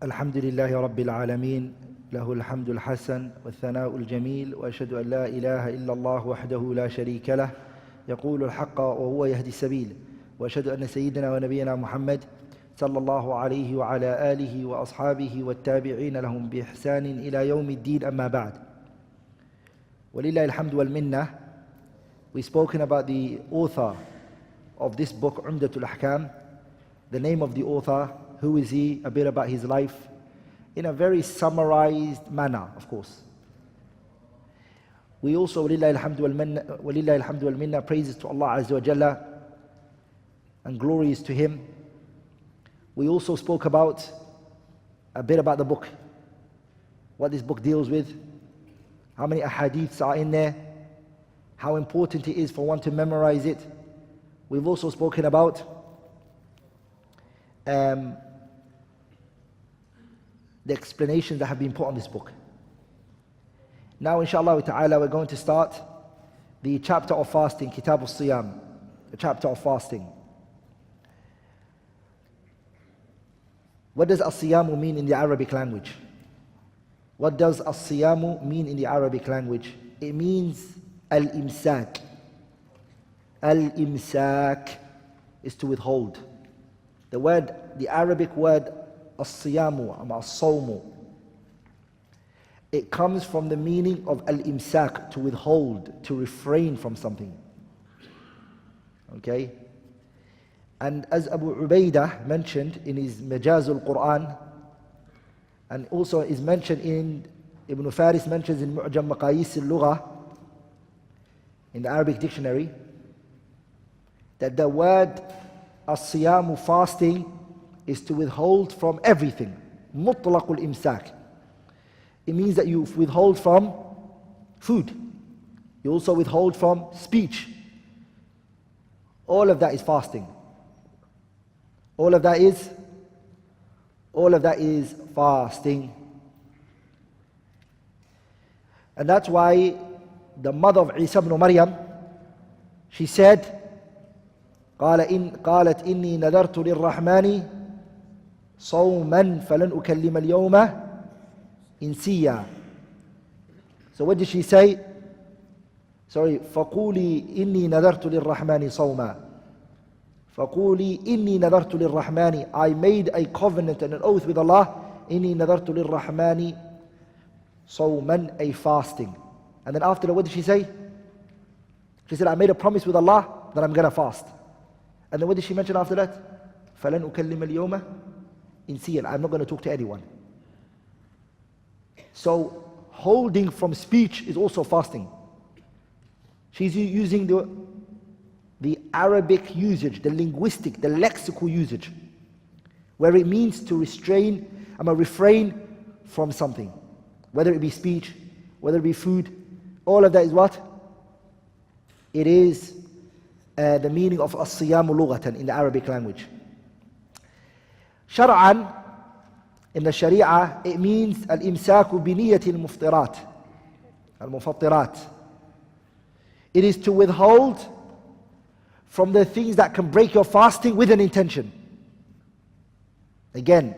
الحمد لله رب العالمين له الحمد الحسن والثناء الجميل وأشهد أن لا إله إلا الله وحده لا شريك له يقول الحق وهو يهدي السبيل وأشهد أن سيدنا ونبينا محمد صلى الله عليه وعلى آله وأصحابه والتابعين لهم بإحسان إلى يوم الدين أما بعد ولله الحمد والمنة. We've spoken about the author of this book, Umdatul Ahkam, the name of the author, who is he, a bit about his life, in a very summarized manner, of course. We also, وَلِلَّهِ الْحَمْدُ وَالْمِنَّةِ, praises to Allah Azza wa Jalla and glories to Him. We also spoke about a bit about the book, what this book deals with, how many ahadiths are in there, how important it is for one to memorize it. We've also spoken about the explanations that have been put on this book. Now, inshallah ta'ala, we're going to start the chapter of fasting, Kitab al-Siyam, the chapter of fasting. What does al-Siyamu mean in the Arabic language? What does al-Siyamu mean in the Arabic language? It means al-imsak. Al-imsak is to withhold. The Arabic word as-siyamu, as-sawmu, it comes from the meaning of al-imsak, to withhold, to refrain from something. Okay? And as Abu Ubaidah mentioned in his Majazul Quran, and also is mentioned in, Ibn Faris mentions in Mu'jam Maqayis al-Lugha, in the Arabic dictionary, that the word as-siyamu, fasting, is to withhold from everything. Mutlaqul imsak. It means that you withhold from food. You also withhold from speech. All of that is fasting. All of that is fasting. And that's why the mother of Isa ibn Maryam, she said, قالت إني نذرت للرحمن صوما فلن أكلم اليوم إنسيا. So what did she say? فقولي إني نذرت للرحمن صوما. فقولي إني نذرت للرحمن, I made a covenant and an oath with Allah. إني نذرت للرحمن صوما, a fasting. And then after that, what did she say? She said, I made a promise with Allah that I'm going to fast. And then what did she mention after that? فَلَنْ أُكَلِّمَ الْيَوْمَ إِنْسِيًّا, I'm not going to talk to anyone. So holding from speech is also fasting. She's using the Arabic usage, the linguistic, the lexical usage, where it means to refrain from something. Whether it be speech, whether it be food, all of that is what? It is the meaning of as-siyamu lughatan in the Arabic language. Shar'an, in the Sharia, it means al-imsaku bi niyyati al-muftirat, al-mufattirat. It is to withhold from the things that can break your fasting with an intention. Again,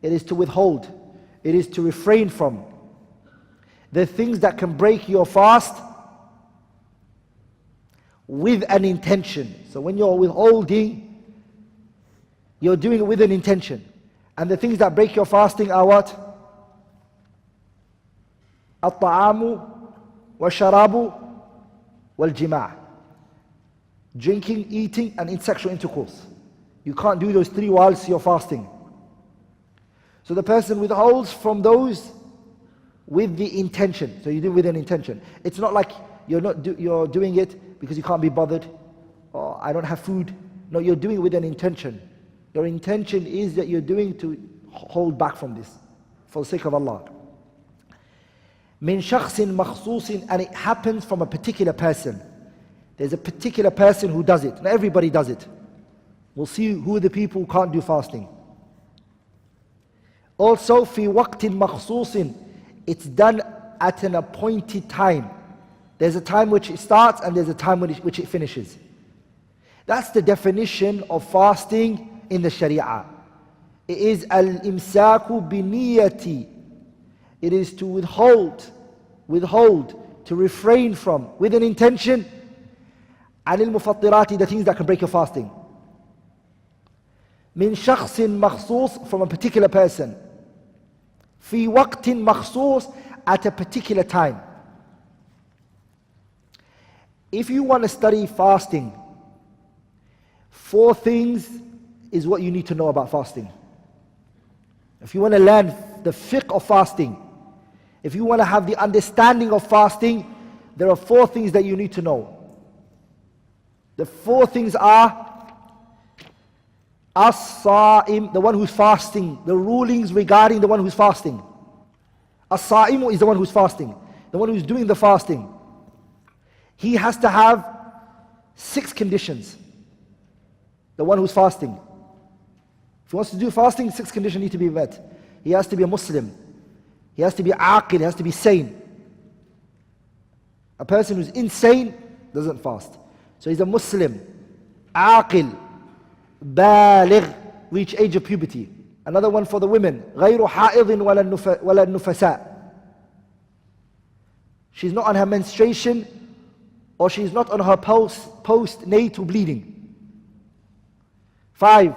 it is to withhold, it is to refrain from the things that can break your fast with an intention. So when you're withholding, you're doing it with an intention. And the things that break your fasting are what? At-ta'amu wa-sharabu wal-jima'. Drinking, eating, and sexual intercourse. You can't do those three whilst you're fasting. So the person withholds from those with the intention. So you do it with an intention. It's not like you're doing it because you can't be bothered, or I don't have food. No, you're doing it with an intention. Your intention is that you're doing to hold back from this, for the sake of Allah. Min shakhsin makhsusin, and it happens from a particular person. There's a particular person who does it. Not everybody does it. We'll see who are the people who can't do fasting. Also, fi waqtin makhsusin, it's done at an appointed time. There's a time which it starts and there's a time which it finishes. That's the definition of fasting in the Sharia. It is al-imsaku bi-niyati. It is to withhold, to refrain from, with an intention, anil mufattirati, the things that can break your fasting. Min shakhsin makhsus, from a particular person. Fi waqtin makhsus, at a particular time. If you want to study fasting, 4 things is what you need to know about fasting. If you want to learn the fiqh of fasting, if you want to have the understanding of fasting, there are 4 things that you need to know. The 4 things are as-sa'im, the one who's fasting, the rulings regarding the one who's fasting. As-sa'imu is the one who's fasting, the one who's doing the fasting. He has to have 6 conditions. The one who's fasting. If he wants to do fasting, 6 conditions need to be met. He has to be a Muslim. He has to be aqil, he has to be sane. A person who's insane doesn't fast. So he's a Muslim, aqil, baligh, reach age of puberty. Another one for the women, غير حائض ولا النفساء. She's not on her menstruation, or she's not on her postnatal bleeding. 5,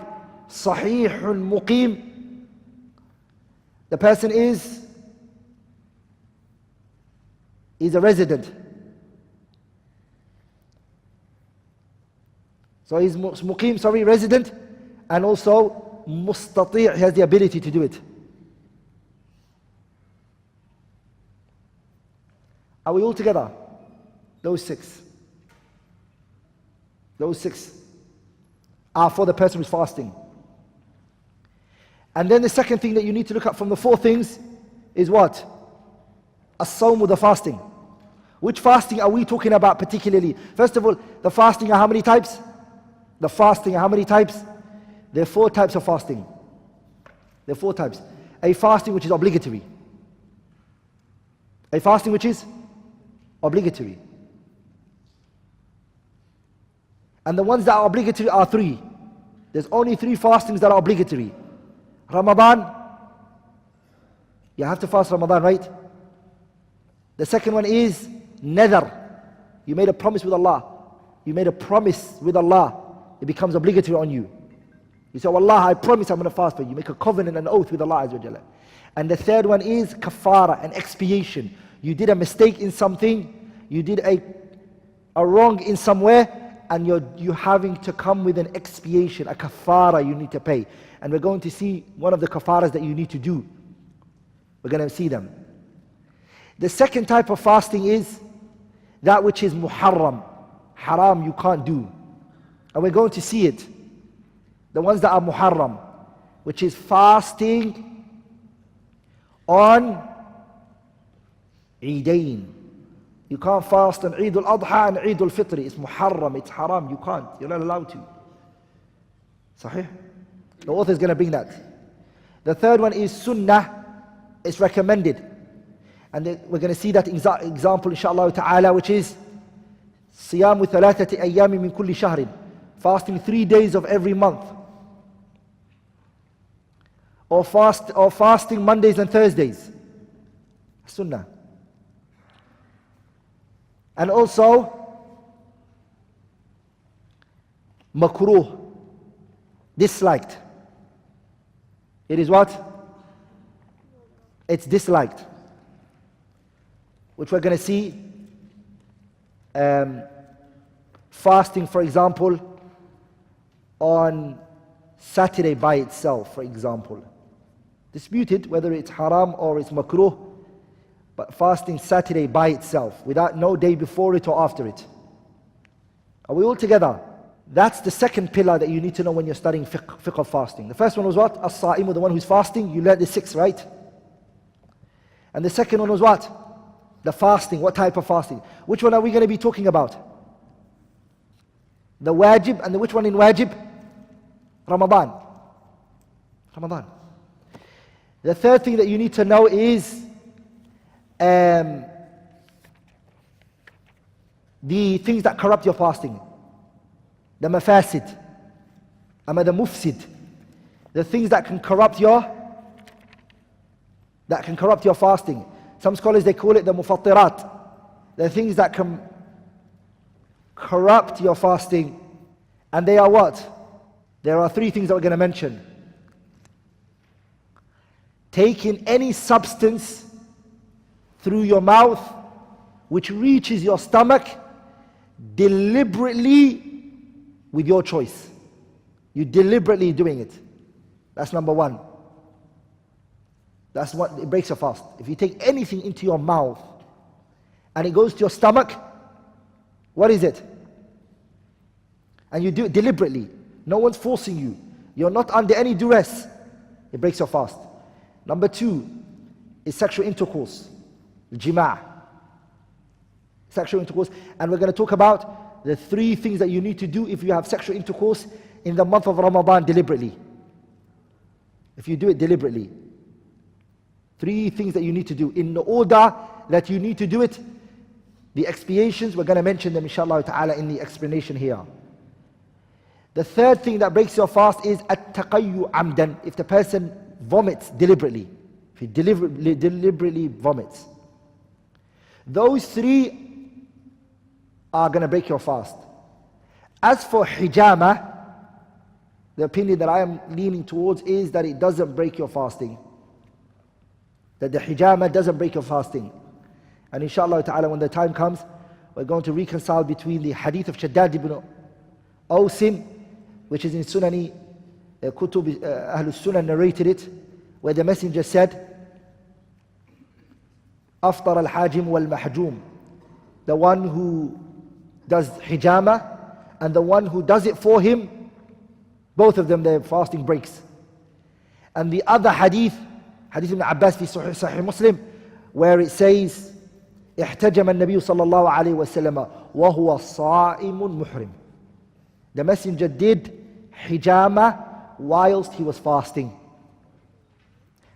صحيح muqim. The person is a resident. So he's muqim, resident, and also mustati', he has the ability to do it. Are we all together? Those 6. Those 6 are for the person who's fasting. And then the second thing that you need to look at from the 4 things is what? As-sawm, the fasting. Which fasting are we talking about particularly? First of all, the fasting are how many types? The fasting are how many types? There are 4 types of fasting. There are 4 types. A fasting which is obligatory. A fasting which is obligatory. And the ones that are obligatory are 3. There's only 3 fastings that are obligatory. Ramadan, you have to fast Ramadan, right? The second one is nadar. You made a promise with Allah. You made a promise with Allah. It becomes obligatory on you. You say, Allah, I promise I'm going to fast for you. You make a covenant and oath with Allah Azza wa Jalla. And the third one is kafara, an expiation. You did a mistake in something, you did a wrong in somewhere, and you're having to come with an expiation, a kafara you need to pay. And we're going to see one of the kafaras that you need to do. We're going to see them. The second type of fasting is that which is muharram, haram, you can't do. And we're going to see it. The ones that are muharram, which is fasting on Eidain. You can't fast on Eid al-Adha and Eid al-Fitr. It's muharram, it's haram, you can't. You're not allowed to. Sahih? The author is going to bring that. The third one is sunnah, it's recommended. And we're going to see that example inshallah ta'ala, which is صيام ثلاثة أيام من كل شهر, fasting 3 days of every month. Or fasting Mondays and Thursdays. Sunnah. And also makruh, disliked. It is what? It's disliked. Which we're going to see. Fasting, for example, on Saturday by itself, for example. Disputed whether it's haram or it's makruh, but fasting Saturday by itself, without no day before it or after it. Are we all together? That's the second pillar that you need to know when you're studying fiqh of fasting. The first one was what? As-sa'imu, the one who's fasting. You learned the 6, right? And the second one was what? The fasting. What type of fasting? Which one are we going to be talking about? The wajib, and which one in wajib? Ramadan. Ramadan. The third thing that you need to know is the things that corrupt your fasting. The mafasid, the mufsid, the things that can corrupt your fasting. Some scholars, they call it the mufattirat, the things that can corrupt your fasting. And they are what? There are three things that we're going to mention. Taking any substance through your mouth which reaches your stomach deliberately with your choice. You're deliberately doing it. That's number one. That's what it breaks your fast. If you take anything into your mouth and it goes to your stomach, what is it? And you do it deliberately. No one's forcing you. You're not under any duress. It breaks your fast. Number two is sexual intercourse. Jima'. Sexual intercourse. And we're going to talk about the three things that you need to do if you have sexual intercourse in the month of Ramadan deliberately. If you do it deliberately. Three things that you need to do in the order that you need to do it. The expiations, we're going to mention them inshallah ta'ala in the explanation here. The third thing that breaks your fast is at-taqayyu amdan. If the person vomits deliberately. If he deliberately vomits. Those three are going to break your fast. As for hijama, the opinion that I am leaning towards is that it doesn't break your fasting. That the hijama doesn't break your fasting. And inshallah ta'ala, when the time comes, we're going to reconcile between the hadith of Shaddad ibn Awsin, which is in Sunani, Kutub Ahlul Sunan narrated it, where the messenger said, Aftar al-hajim wal-mahjum. The one who does hijama and the one who does it for him, both of them, their fasting breaks. And the other hadith ibn Abbas fi Sahih Muslim, where it says, احتجم النبي صلى الله عليه وسلم وهو صائم محرم. The messenger did hijama whilst he was fasting.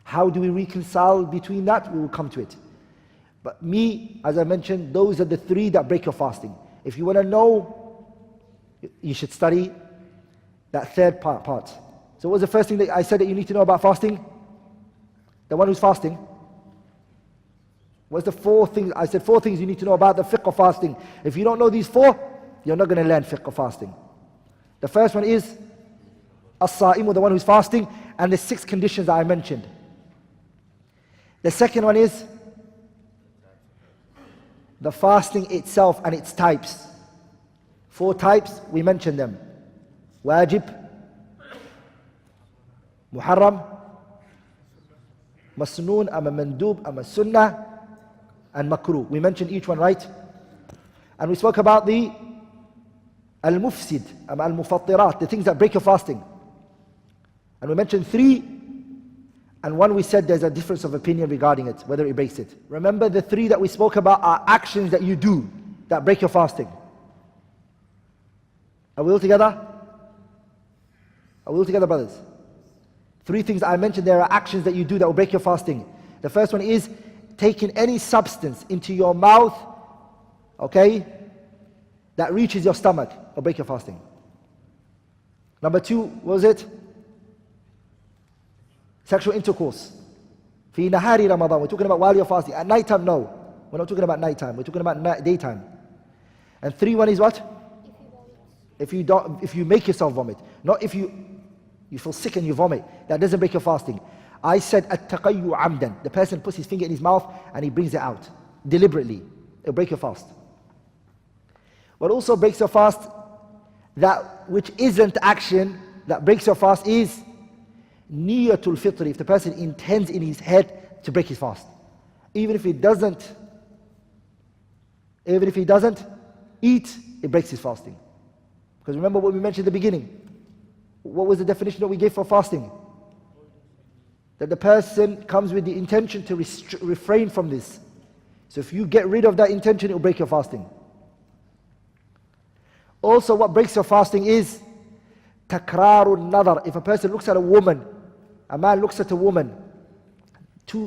How do we reconcile between that? We will come to it. But me, as I mentioned, those are the three that break your fasting. If you want to know, you should study that third part. So what was the first thing that I said that you need to know about fasting? The one who's fasting. What's the fourth thing? I said 4 things you need to know about the fiqh of fasting. If you don't know these 4, you're not going to learn fiqh of fasting. The first one is as-sa'imu, the one who's fasting, and the 6 conditions that I mentioned. The second one is the fasting itself and its types. 4 types, we mentioned them. Wajib, muharram, masnoon, ama mandub, ama sunnah, and makruh. We mentioned each one, right? And we spoke about the al-mufsid, al-mufattirat, the things that break your fasting. And we mentioned 3, and 1 we said there's a difference of opinion regarding it, whether it breaks it. Remember, the 3 that we spoke about are actions that you do that break your fasting. Are we all together? Are we all together, brothers? 3 things that I mentioned, there are actions that you do that will break your fasting. The first one is taking any substance into your mouth, okay, that reaches your stomach, will break your fasting. Number 2, what was it? Sexual intercourse. Fi nahari Ramadan, we're talking about while you're fasting. At night time, no. We're not talking about night time, we're talking about daytime. And 3, 1 is what? If you make yourself vomit. Not if you feel sick and you vomit. That doesn't break your fasting. I said at-taqayyu amdan. The person puts his finger in his mouth and he brings it out deliberately. It'll break your fast. What also breaks your fast, that which isn't action, that breaks your fast is niyatul fitr. If the person intends in his head to break his fast. Even if he doesn't eat, it breaks his fasting. Because remember what we mentioned at the beginning. What was the definition that we gave for fasting? That the person comes with the intention to refrain from this. So if you get rid of that intention, it will break your fasting. Also, what breaks your fasting is takrarun nadar. If a person looks at a woman, a man looks at a woman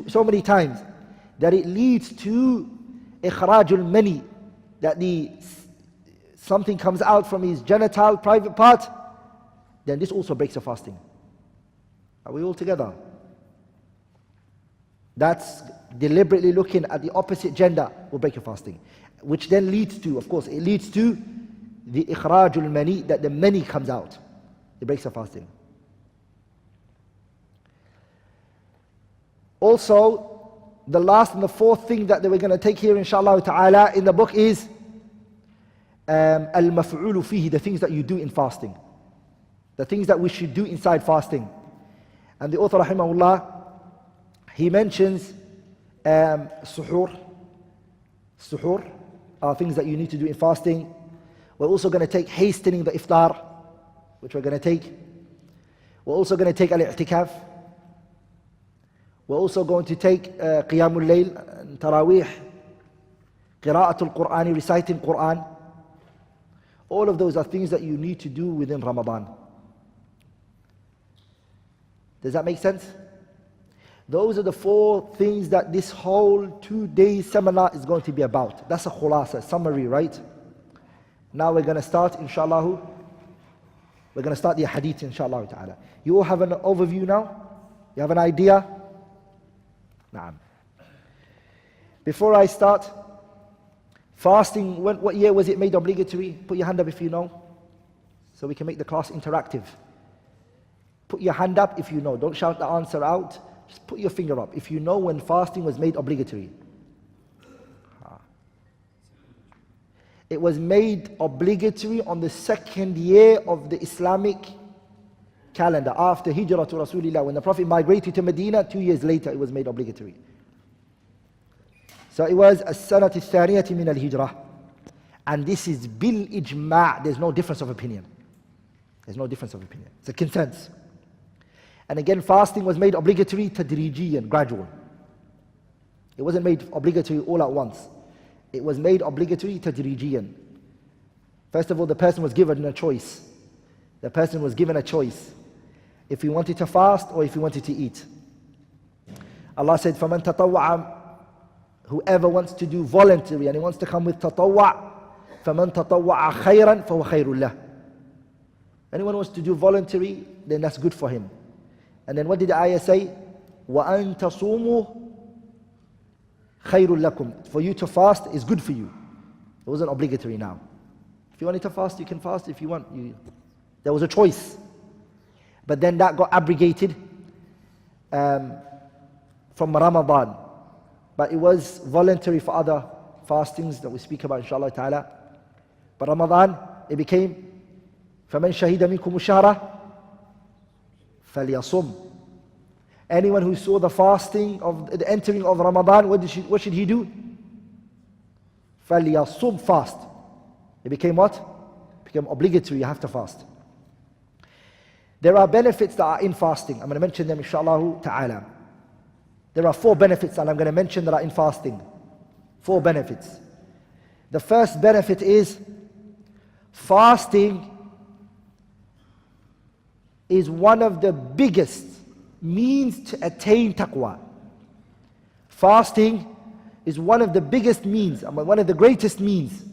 so many times that it leads to ikhrajul mani, that something comes out from his genital private part, then this also breaks your fasting. Are we all together? That's deliberately looking at the opposite gender will break your fasting. Which then leads to, of course, it leads to the ikhrajul mani, that the mani comes out. It breaks your fasting. Also, the last and the fourth thing that we're going to take here, inshallah ta'ala, in the book is al-maf'ulu fihi, the things that you do in fasting. The things that we should do inside fasting. And the author, rahimahullah, he mentions suhoor. Suhoor are things that you need to do in fasting. We're also going to take hastening the iftar, which we're going to take. We're also going to take al-i'tikaf. We're also going to take qiyamul layl and taraweeh, qira'atul Qur'ani, reciting Qur'an. All of those are things that you need to do within Ramadan. Does that make sense? Those are the 4 things that this whole 2-day seminar is going to be about. That's a khulasa, summary, right? Now we're going to start, inshallah. We're going to start the hadith, inshallah ta'ala. You all have an overview now? You have an idea? Naam. Before I start, fasting, what year was it made obligatory? Put your hand up if you know, so we can make the class interactive. Put your hand up if you know. Don't shout the answer out. Just put your finger up if you know when fasting was made obligatory. It was made obligatory on the 2nd year of the Islamic calendar, after Hijrah to Rasulullah. When the Prophet migrated to Medina, 2 years later it was made obligatory. So it was as-sanati thaniyati min al-hijrah. And this is bil ijma'. There's no difference of opinion. There's no difference of opinion. It's a consensus. And again, fasting was made obligatory tadrijiyan, gradual. It wasn't made obligatory all at once. It was made obligatory tadrijiyan. First of all, the person was given a choice. The person was given a choice. If he wanted to fast or if he wanted to eat. Allah said, فَمَنْ تَطَوَّعَ, whoever wants to do voluntary and he wants to come with tatawwa', فَمَنْ تَطَوَّعَ خَيْرًا فَهُوَ خَيْرٌ لَهُ. Anyone who wants to do voluntary, then that's good for him. And then what did the ayah say? وَأَن تَصُومُوا خَيْرٌ لَكُمْ. For you to fast is good for you. It wasn't obligatory now. If you wanted to fast, you can fast. If you want, there was a choice. But then that got abrogated from Ramadan. But it was voluntary for other fastings that we speak about, inshallah ta'ala. But Ramadan, it became فَمَنْ شَهِدَ مِنْكُمُ الشَّهْرَ فَلْيَصُمْ. Anyone who saw the fasting of the entering of Ramadan, what should he do? فَلْيَصُمْ, fast. It became what? It became obligatory, you have to fast. There are benefits that are in fasting. I'm going to mention them, inshallah ta'ala. There are 4 benefits that I'm going to mention that are in fasting. 4 benefits. The first benefit is fasting is one of the biggest means to attain taqwa. Fasting is one of the biggest means, one of the greatest means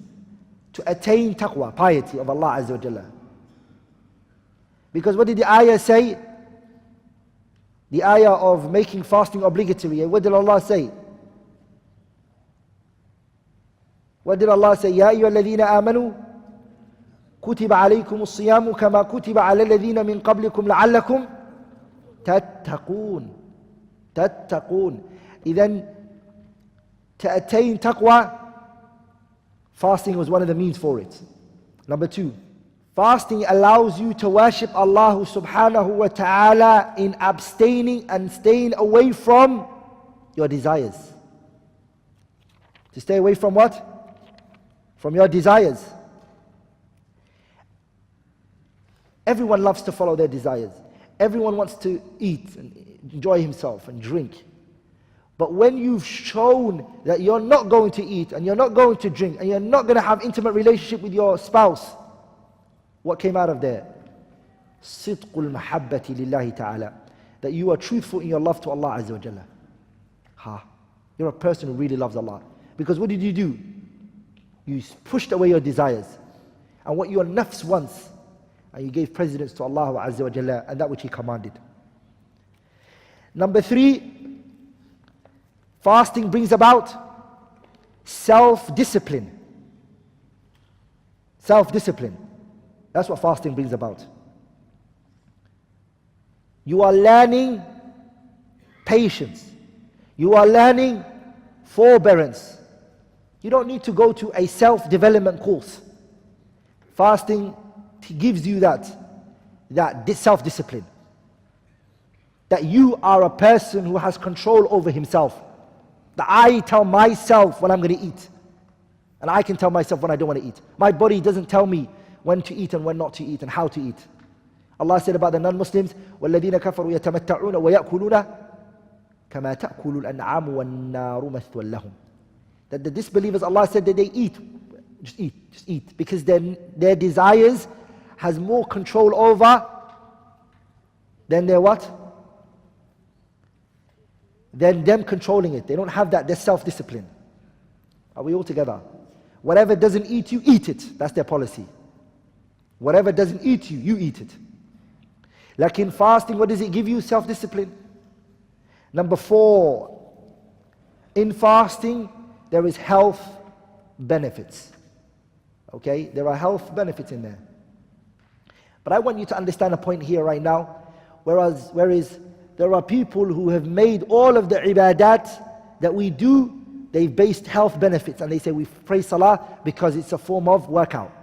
to attain taqwa, piety of Allah Azza wa Jalla. Because what did the ayah say? The ayah of making fasting obligatory. What did Allah say? What did Allah say? يَا أَيُّهَا الَّذِينَ آمَنُوا كُتِبَ عَلَيْكُمُ الصِّيَامُ كَمَا كُتِبَ عَلَى الَّذِينَ مِنْ قَبْلِكُمْ لَعَلَّكُمْ تَتَّقُونَ. Then to attain taqwa, fasting was one of the means for it. Number 2, fasting allows you to worship Allah subhanahu wa ta'ala in abstaining and staying away from your desires. To stay away from what? From your desires. Everyone loves to follow their desires. Everyone wants to eat and enjoy himself and drink. But when you've shown that you're not going to eat and you're not going to drink and you're not going to have intimate relationship with your spouse, what came out of there? Sidqul mahabbati lillahi ta'ala. That you are truthful in your love to Allah Azza wa Jalla. You're a person who really loves Allah. Because what did you do? You pushed away your desires and what your nafs wants, and you gave precedence to Allah Azza wa Jalla and that which He commanded. Number 3, fasting brings about self-discipline. Self-discipline. That's what fasting brings about. You are learning patience. You are learning forbearance. You don't need to go to a self-development course. Fasting gives you that self-discipline. That you are a person who has control over himself. That I tell myself when I'm going to eat. And I can tell myself when I don't want to eat. My body doesn't tell me when to eat and when not to eat and how to eat. Allah said about the non-Muslims, وَالَّذِينَ كَفَرُوا يَتَمَتَّعُونَ وَيَأْكُلُونَ كَمَا تَأْكُلُ الْأَنْعَامُ وَالنَّارُ مَثْوًى لَهُمْ. That the disbelievers, Allah said that they eat. Just eat. Because their desires has more control over than their what? Than them controlling it. They don't have that, their self-discipline. Are we all together? Whatever doesn't eat you, eat it. That's their policy. Whatever doesn't eat you, you eat it. Like in fasting, what does it give you? Self-discipline. Number 4, in fasting, there is health benefits. Okay, there are health benefits in there. But I want you to understand a point here right now. Whereas there are people who have made all of the ibadat that we do, they've based health benefits, and they say we pray salah because it's a form of workout.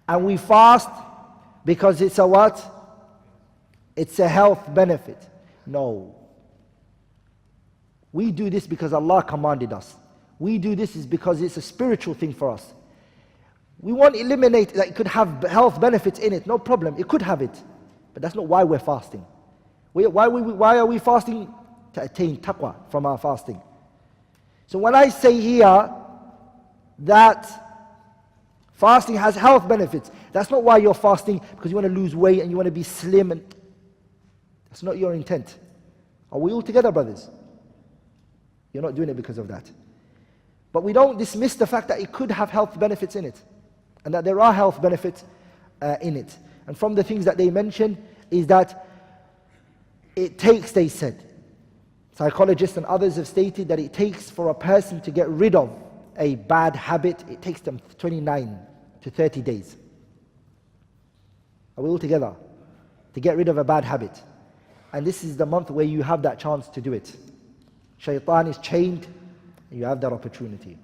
And we fast because it's a what? It's a health benefit. No. We do this because Allah commanded us. We do this is because it's a spiritual thing for us. We won't eliminate that it could have health benefits in it, no problem, it could have it. But that's not why we're fasting. Why are we fasting? To attain taqwa from our fasting. So when I say here that fasting has health benefits, that's not why you're fasting because you want to lose weight and you want to be slim, and that's not your intent. Are we all together, brothers? You're not doing it because of that. But we don't dismiss the fact that it could have health benefits in it, and that there are health benefits in it. And from the things that they mention is that it takes, they said, psychologists and others have stated that it takes for a person to get rid of a bad habit, it takes them 29 to 30 days. Are we all together? To get rid of a bad habit. And this is the month where you have that chance to do it. Shaitan is chained, and you have that opportunity.